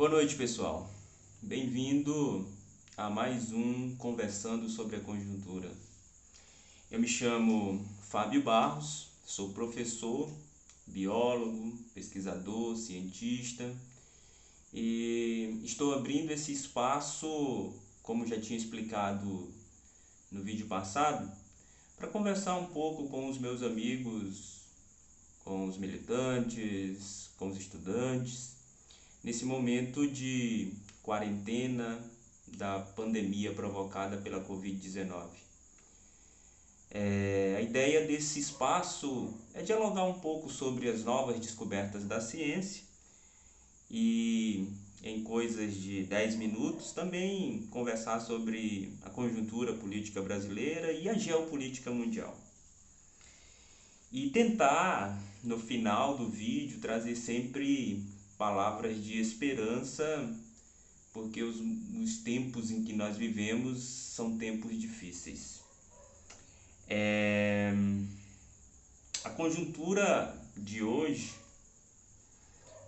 Boa noite, pessoal. Bem-vindo a mais um Conversando sobre a Conjuntura. Eu me chamo Fábio Barros, sou professor, biólogo, pesquisador, cientista e estou abrindo esse espaço, como já tinha explicado no vídeo passado, para conversar um pouco com os meus amigos, com os militantes, com os estudantes nesse momento de quarentena da pandemia provocada pela Covid-19. A ideia desse espaço é dialogar um pouco sobre as novas descobertas da ciência e, em coisas de 10 minutos, também conversar sobre a conjuntura política brasileira e a geopolítica mundial. E tentar, no final do vídeo, trazer sempre palavras de esperança, porque os tempos em que nós vivemos são tempos difíceis. A conjuntura de hoje,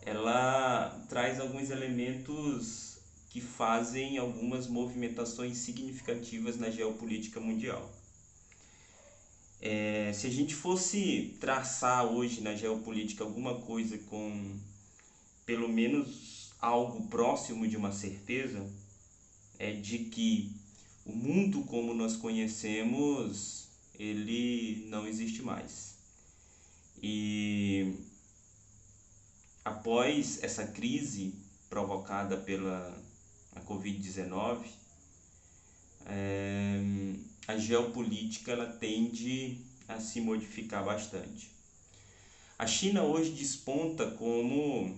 ela traz alguns elementos que fazem algumas movimentações significativas na geopolítica mundial. Se a gente fosse traçar hoje na geopolítica alguma coisa com pelo menos algo próximo de uma certeza, é de que o mundo como nós conhecemos, ele não existe mais. E após essa crise provocada pela Covid-19, a geopolítica ela tende a se modificar bastante. A China hoje desponta como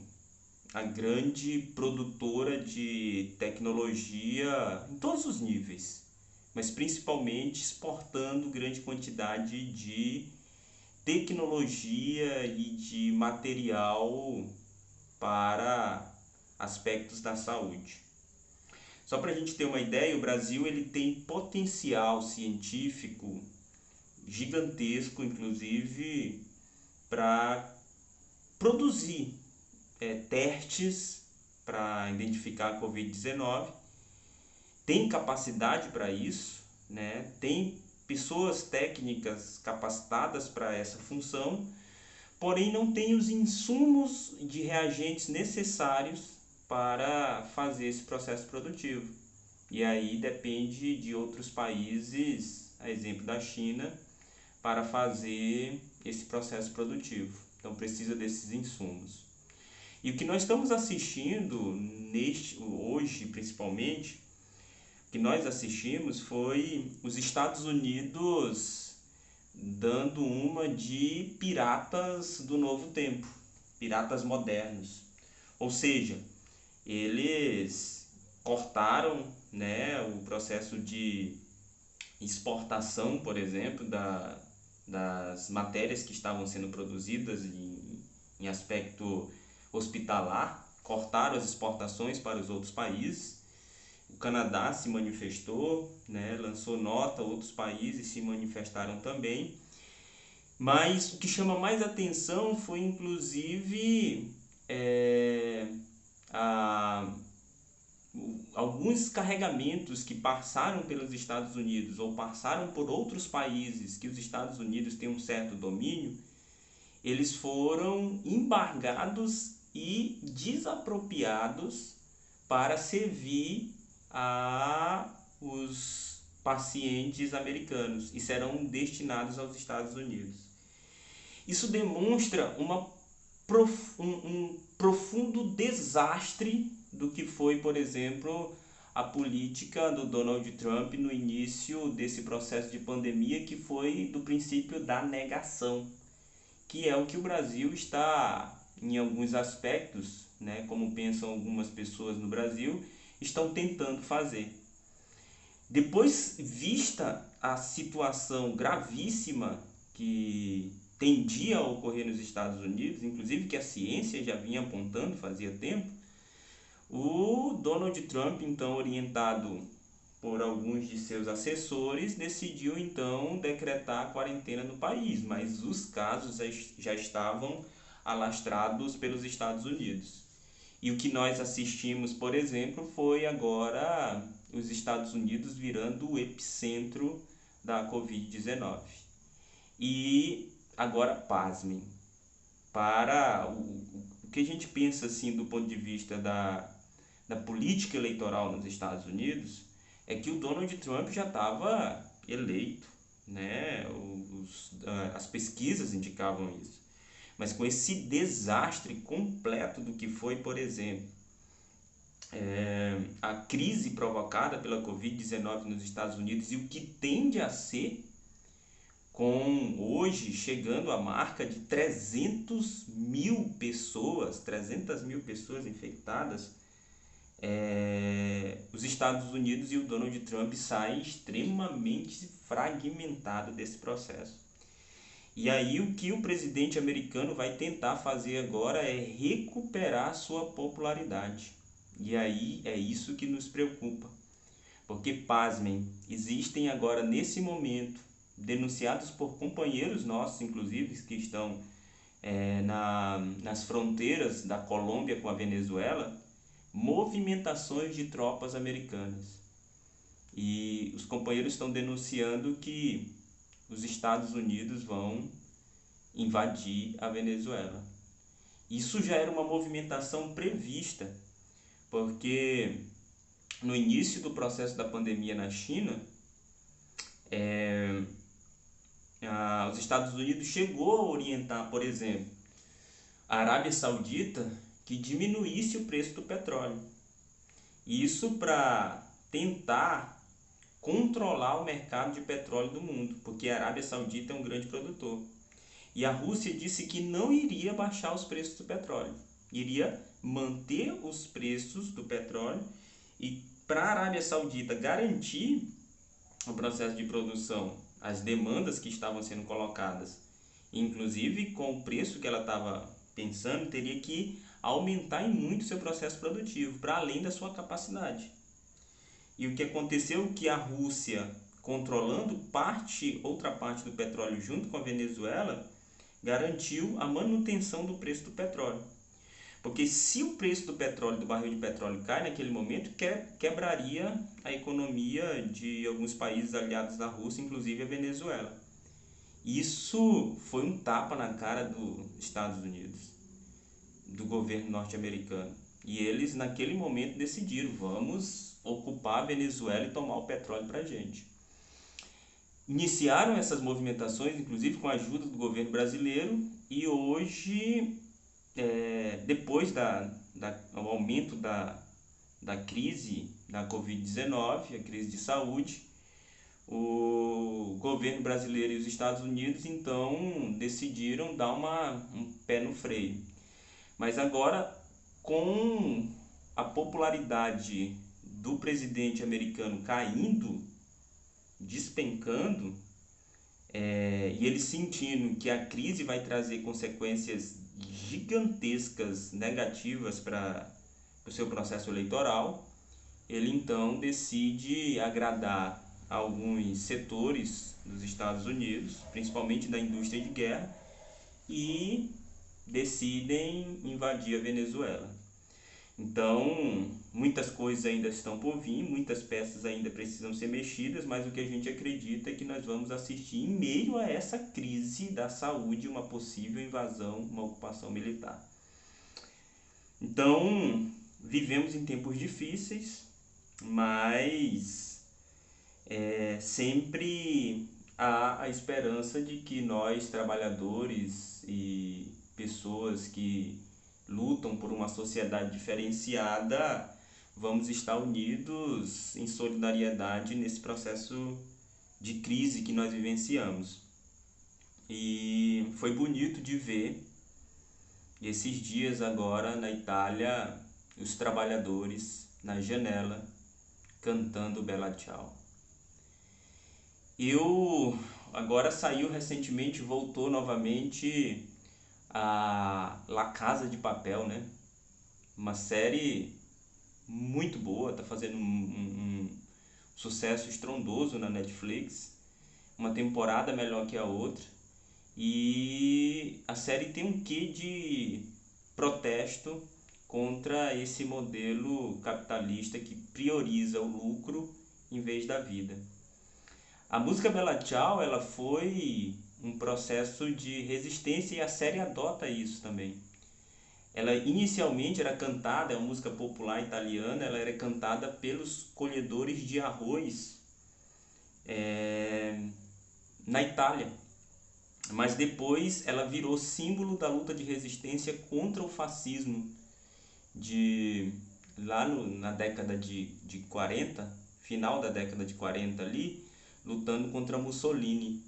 a grande produtora de tecnologia em todos os níveis, mas principalmente exportando grande quantidade de tecnologia e de material para aspectos da saúde. Só para a gente ter uma ideia, o Brasil ele tem potencial científico gigantesco, inclusive, para produzir testes para identificar a Covid-19, tem capacidade para isso, né? Tem pessoas técnicas capacitadas para essa função, porém não tem os insumos de reagentes necessários para fazer esse processo produtivo. E aí depende de outros países, a exemplo da China, para fazer esse processo produtivo. Então precisa desses insumos. E o que nós estamos assistindo hoje, principalmente, o que nós assistimos foi os Estados Unidos dando uma de piratas do novo tempo, piratas modernos. Ou seja, eles cortaram, né, o processo de exportação, por exemplo, das matérias que estavam sendo produzidas em aspecto hospitalar, cortaram as exportações para os outros países. O Canadá se manifestou, né, lançou nota, outros países se manifestaram também. Mas o que chama mais atenção foi inclusive alguns carregamentos que passaram pelos Estados Unidos ou passaram por outros países que os Estados Unidos têm um certo domínio, eles foram embargados e desapropriados para servir a os pacientes americanos e serão destinados aos Estados Unidos. Isso demonstra um profundo desastre do que foi, por exemplo, a política do Donald Trump no início desse processo de pandemia, que foi do princípio da negação, que é o que o Brasil está, em alguns aspectos, né, como pensam algumas pessoas no Brasil, estão tentando fazer. Depois, vista a situação gravíssima que tendia a ocorrer nos Estados Unidos, inclusive que a ciência já vinha apontando fazia tempo, o Donald Trump, então orientado por alguns de seus assessores, decidiu então decretar a quarentena no país, mas os casos já estavam alastrados pelos Estados Unidos. E o que nós assistimos, por exemplo, foi agora os Estados Unidos virando o epicentro da Covid-19. E agora, pasmem, para o que a gente pensa assim do ponto de vista da política eleitoral nos Estados Unidos, é que o Donald Trump já estava eleito, né? As pesquisas indicavam isso. Mas com esse desastre completo do que foi, por exemplo, a crise provocada pela Covid-19 nos Estados Unidos e o que tende a ser, com hoje chegando à marca de 300 mil pessoas infectadas, os Estados Unidos e o Donald Trump saem extremamente fragmentados desse processo. E aí o que o presidente americano vai tentar fazer agora é recuperar sua popularidade. E aí é isso que nos preocupa. Porque, pasmem, existem agora nesse momento, denunciados por companheiros nossos, inclusive, que estão nas fronteiras da Colômbia com a Venezuela, movimentações de tropas americanas. E os companheiros estão denunciando que os Estados Unidos vão invadir a Venezuela. Isso já era uma movimentação prevista, porque no início do processo da pandemia na China, os Estados Unidos chegou a orientar, por exemplo, a Arábia Saudita que diminuísse o preço do petróleo. Isso para tentar controlar o mercado de petróleo do mundo, porque a Arábia Saudita é um grande produtor. E a Rússia disse que não iria baixar os preços do petróleo, iria manter os preços do petróleo, e para a Arábia Saudita garantir o processo de produção, as demandas que estavam sendo colocadas, inclusive com o preço que ela estava pensando, teria que aumentar em muito seu processo produtivo, para além da sua capacidade. E o que aconteceu é que a Rússia, controlando outra parte do petróleo junto com a Venezuela, garantiu a manutenção do preço do petróleo. Porque se o preço do petróleo, do barril de petróleo cai naquele momento, quebraria a economia de alguns países aliados da Rússia, inclusive a Venezuela. Isso foi um tapa na cara dos Estados Unidos, do governo norte-americano. E eles, naquele momento, decidiram: vamos ocupar a Venezuela e tomar o petróleo para a gente. Iniciaram essas movimentações, inclusive com a ajuda do governo brasileiro, e hoje, depois do aumento da crise da Covid-19, a crise de saúde, o governo brasileiro e os Estados Unidos então decidiram dar um pé no freio. Mas agora, com a popularidade do presidente americano caindo, despencando, e ele sentindo que a crise vai trazer consequências gigantescas, negativas para o seu processo eleitoral, ele então decide agradar alguns setores dos Estados Unidos, principalmente da indústria de guerra, e decidem invadir a Venezuela. Então, muitas coisas ainda estão por vir, muitas peças ainda precisam ser mexidas, mas o que a gente acredita é que nós vamos assistir, em meio a essa crise da saúde, uma possível invasão, uma ocupação militar. Então, vivemos em tempos difíceis, mas sempre há a esperança de que nós, trabalhadores e pessoas que lutam por uma sociedade diferenciada, vamos estar unidos em solidariedade nesse processo de crise que nós vivenciamos. E foi bonito de ver esses dias agora na Itália os trabalhadores na janela cantando Bella Ciao. Agora saiu recentemente, voltou novamente a La Casa de Papel, né? Uma série muito boa, tá fazendo um sucesso estrondoso na Netflix, uma temporada melhor que a outra, e a série tem um quê de protesto contra esse modelo capitalista que prioriza o lucro em vez da vida. A música Bella Ciao, ela foi um processo de resistência e a série adota isso também. Ela inicialmente era cantada, é uma música popular italiana, ela era cantada pelos colhedores de arroz na Itália. Mas depois ela virou símbolo da luta de resistência contra o fascismo na década de 40, final da década de 40 ali, lutando contra Mussolini.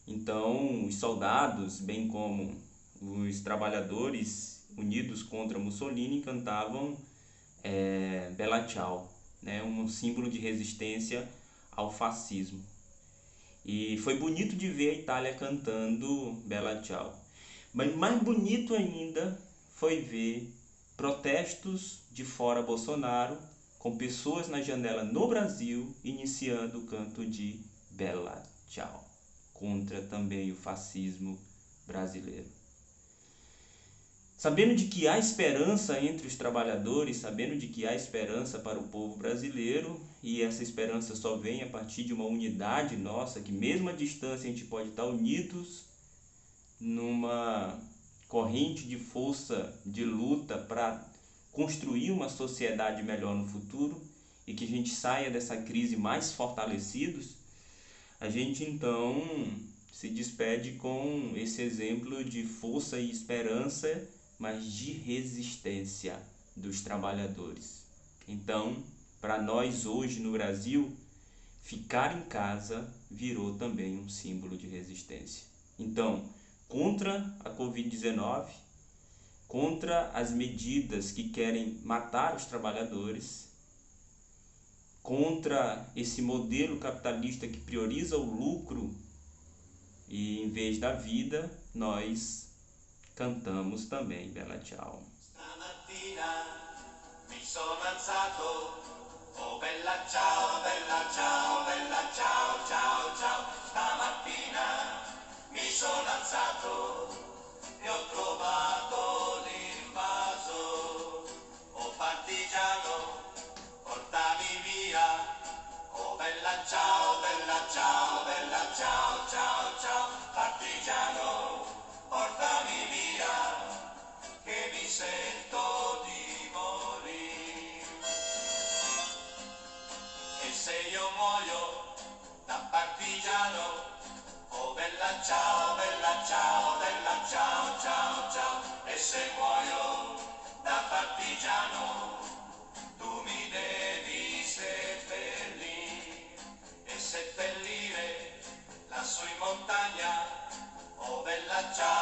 Então, os soldados, bem como os trabalhadores unidos contra Mussolini, cantavam Bella Ciao, né, um símbolo de resistência ao fascismo. E foi bonito de ver a Itália cantando Bella Ciao. Mas mais bonito ainda foi ver protestos de fora Bolsonaro, com pessoas na janela no Brasil, iniciando o canto de Bella Ciao, contra também o fascismo brasileiro. Sabendo de que há esperança entre os trabalhadores, sabendo de que há esperança para o povo brasileiro, e essa esperança só vem a partir de uma unidade nossa, que mesmo à distância a gente pode estar unidos numa corrente de força, de luta para construir uma sociedade melhor no futuro e que a gente saia dessa crise mais fortalecidos, a gente então se despede com esse exemplo de força e esperança, mas de resistência dos trabalhadores. Então, para nós hoje no Brasil, ficar em casa virou também um símbolo de resistência. Então, contra a Covid-19, contra as medidas que querem matar os trabalhadores, contra esse modelo capitalista que prioriza o lucro e em vez da vida, nós cantamos também Bella Ciao. Stamattina mi sono alzato, oh bella ciao, bella ciao, bella ciao, ciao, ciao. Stamattina mi sono alzato e ho trovato l'invaso, oh partigiano, portami via, oh bella ciao, bella ciao, bella ciao, ciao, ciao. Partigiano, portami via, che mi sento di morire. E se io muoio da partigiano, oh bella ciao, bella ciao, bella ciao, ciao, ciao. E se muoio da partigiano, tu mi devi seppellire e seppellire lassù in montagna, oh bella ciao.